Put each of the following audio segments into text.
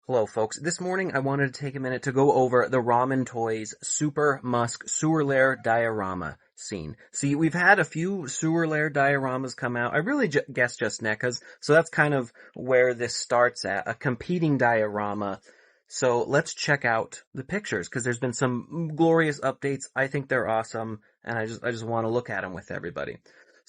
Hello, folks. This morning I wanted to take a minute to go over the Ramen Toys Super M.U.S.K Sewer Lair Diorama scene. See, we've had a few sewer lair dioramas come out. I really guess just NECAs, so that's kind of where this starts at, a competing diorama. So let's check out the pictures, because there's been some glorious updates. I think they're awesome, and I just want to look at them with everybody.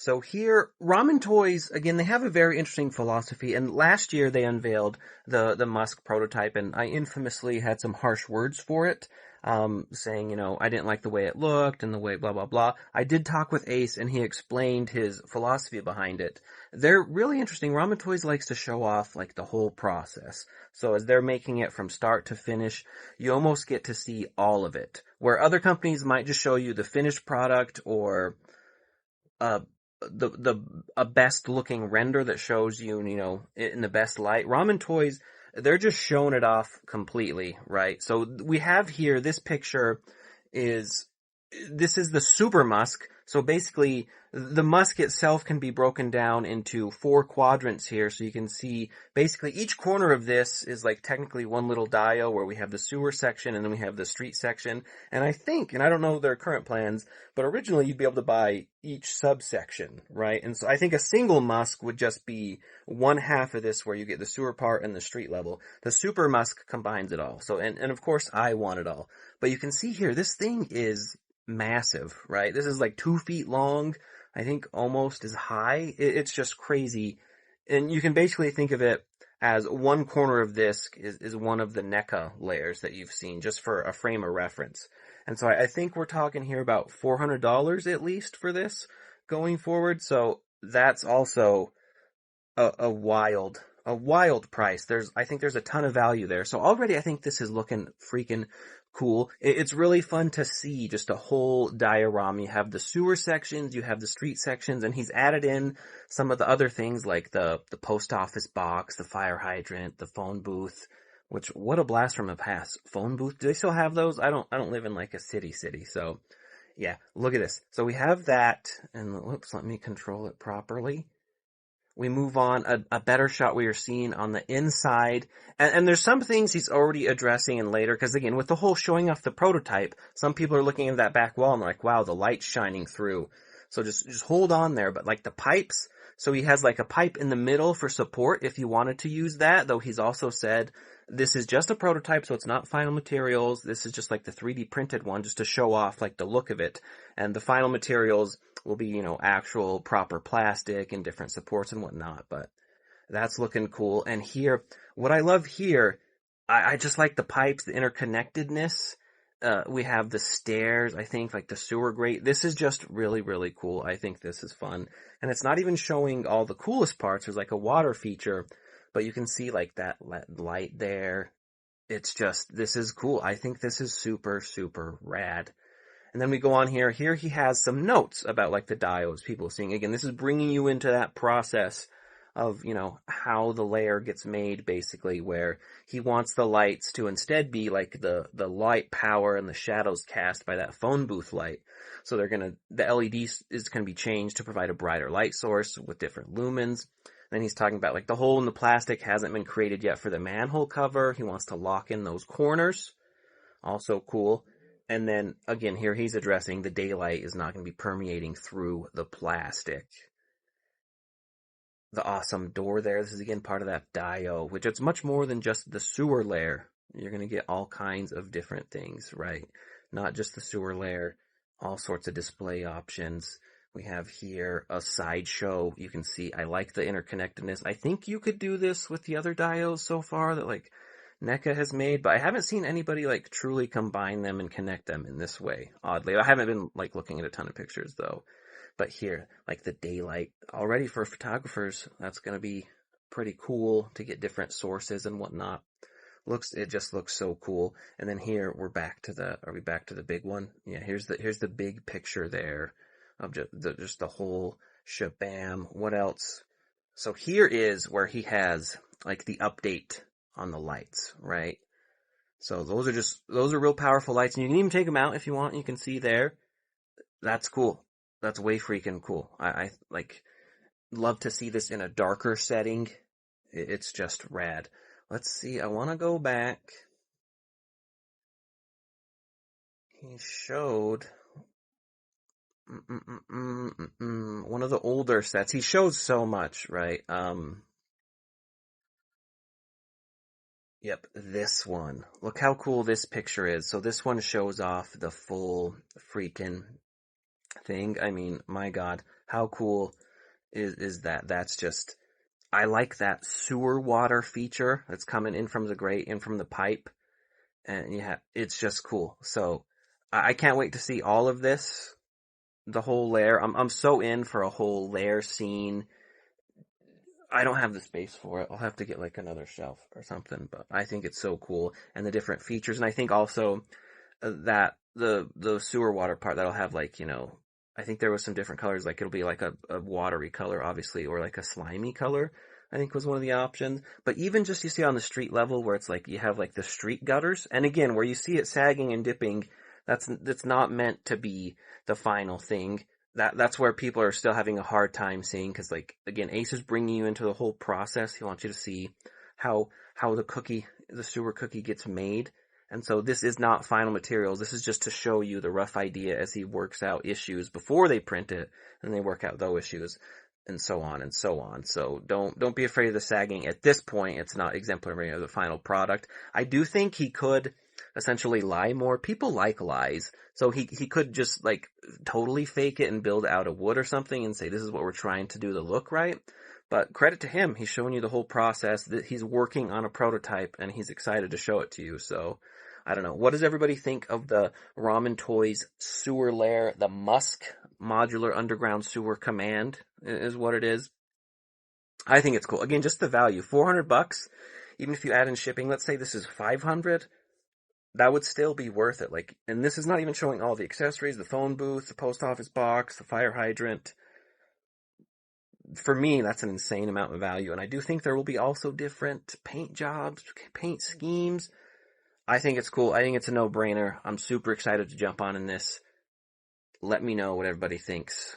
So here, Ramen Toys, again, they have a very interesting philosophy, and last year they unveiled the M.U.S.K prototype, and I infamously had some harsh words for it, saying, I didn't like the way it looked and the way blah, blah, blah. I did talk with Ace, and he explained his philosophy behind it. They're really interesting. Ramen Toys likes to show off, like, the whole process. So as they're making it from start to finish, you almost get to see all of it. Where other companies might just show you the finished product or a best looking render that shows you, in the best light. Ramen Toys, they're just showing it off completely, right? So we have here, this is the Super M.U.S.K. So basically, the M.U.S.K itself can be broken down into 4 quadrants here. So you can see basically each corner of this is like technically one little dio where we have the sewer section and then we have the street section. And I think, and I don't know their current plans, but originally you'd be able to buy each subsection, right? And so I think a single M.U.S.K would just be one half of this where you get the sewer part and the street level. The Super M.U.S.K combines it all. So, and of course I want it all. But you can see here, this thing is massive, right? This is like 2 feet long, I think almost as high. It's just crazy. And you can basically think of it as one corner of this is one of the NECA layers that you've seen, just for a frame of reference. And so I think we're talking here about $400 at least for this going forward. So that's also a wild price. I think there's a ton of value there. So already I think this is looking freaking cool. It's really fun to see just a whole diorama. You have the sewer sections, you have the street sections, and he's added in some of the other things like the post office box, the fire hydrant, the phone booth, which, what a blast from the past. Phone booth, do they still have those? I don't live in like a city, so yeah, look at this. So we have that, and whoops, let me control it properly. We move on, a better shot we are seeing on the inside. And there's some things he's already addressing in later, because again, with the whole showing off the prototype, some people are looking at that back wall and they're like, wow, the light's shining through. So just hold on there. But like the pipes, so he has like a pipe in the middle for support if you wanted to use that, though he's also said this is just a prototype, so it's not final materials. This is just like the 3D printed one, just to show off like the look of it. And the final materials will be, actual proper plastic and different supports and whatnot, but that's looking cool. And here, what I love here, I just like the pipes, the interconnectedness. We have the stairs, I think, like the sewer grate. This is just really, really cool. I think this is fun. And it's not even showing all the coolest parts. There's like a water feature, but you can see like that light there. It's just, this is cool. I think this is super, super rad. And then we go on here. Here he has some notes about like the diodes people are seeing. Again, this is bringing you into that process of, how the layer gets made, basically, where he wants the lights to instead be like the light power and the shadows cast by that phone booth light. So the LED is going to be changed to provide a brighter light source with different lumens. Then he's talking about like the hole in the plastic hasn't been created yet for the manhole cover. He wants to lock in those corners. Also cool. And then, again, here he's addressing the daylight is not going to be permeating through the plastic. The awesome door there. This is, again, part of that dio, which it's much more than just the sewer layer. You're going to get all kinds of different things, right? Not just the sewer layer, all sorts of display options. We have here a sideshow. You can see, I like the interconnectedness. I think you could do this with the other dios so far that, like, NECA has made, but I haven't seen anybody like truly combine them and connect them in this way, oddly. I haven't been like looking at a ton of pictures though. But here, like the daylight, already for photographers, that's going to be pretty cool to get different sources and whatnot. It just looks so cool. And then here are we back to the big one? Yeah, here's the big picture there of just the whole shabam. What else? So here is where he has like the update on the lights, right? So those are real powerful lights, and you can even take them out if you want. You can see there. That's cool. That's way freaking cool. I like love to see this in a darker setting. It's just rad. Let's see, I want to go back. He showed one of the older sets. He shows so much, right? Yep, this one. Look how cool this picture is. So this one shows off the full freaking thing. I mean, my God, how cool is that? That's just, I like that sewer water feature that's coming in from the grate, in from the pipe. And yeah, it's just cool. So I can't wait to see all of this, the whole lair. I'm so in for a whole lair scene. I don't have the space for it. I'll have to get like another shelf or something, but I think it's so cool and the different features. And I think also that the sewer water part that'll have like, I think there was some different colors, like it'll be like a watery color, obviously, or like a slimy color, I think was one of the options. But even just you see on the street level where it's like you have like the street gutters, and again, where you see it sagging and dipping, that's not meant to be the final thing. That's where people are still having a hard time seeing, because like again, Ace is bringing you into the whole process. He wants you to see how the sewer cookie gets made. And so this is not final materials. This is just to show you the rough idea as he works out issues before they print it, and they work out those issues, and so on and so on. So don't be afraid of the sagging. At this point, it's not exemplary of the final product. I do think he could essentially lie more. People like lies. So he could just like totally fake it and build out of wood or something and say this is what we're trying to do to look right. But credit to him, he's showing you the whole process, that he's working on a prototype and he's excited to show it to you. So I don't know. What does everybody think of the Ramen Toys sewer lair? The Musk Modular Underground Sewer Kommand is what it is. I think it's cool. Again, just the value, $400. Even if you add in shipping, let's say this is 500, that would still be worth it. Like, and this is not even showing all the accessories, the phone booth, the post office box, the fire hydrant. For me, that's an insane amount of value. And I do think there will be also different paint jobs, paint schemes. I think it's cool. I think it's a no-brainer. I'm super excited to jump on in this. Let me know what everybody thinks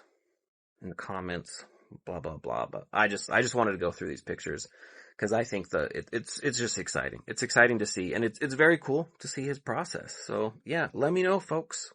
in the comments. Blah blah blah. But I just wanted to go through these pictures because I think it's just exciting. It's exciting to see, and it's very cool to see his process. So yeah, let me know, folks.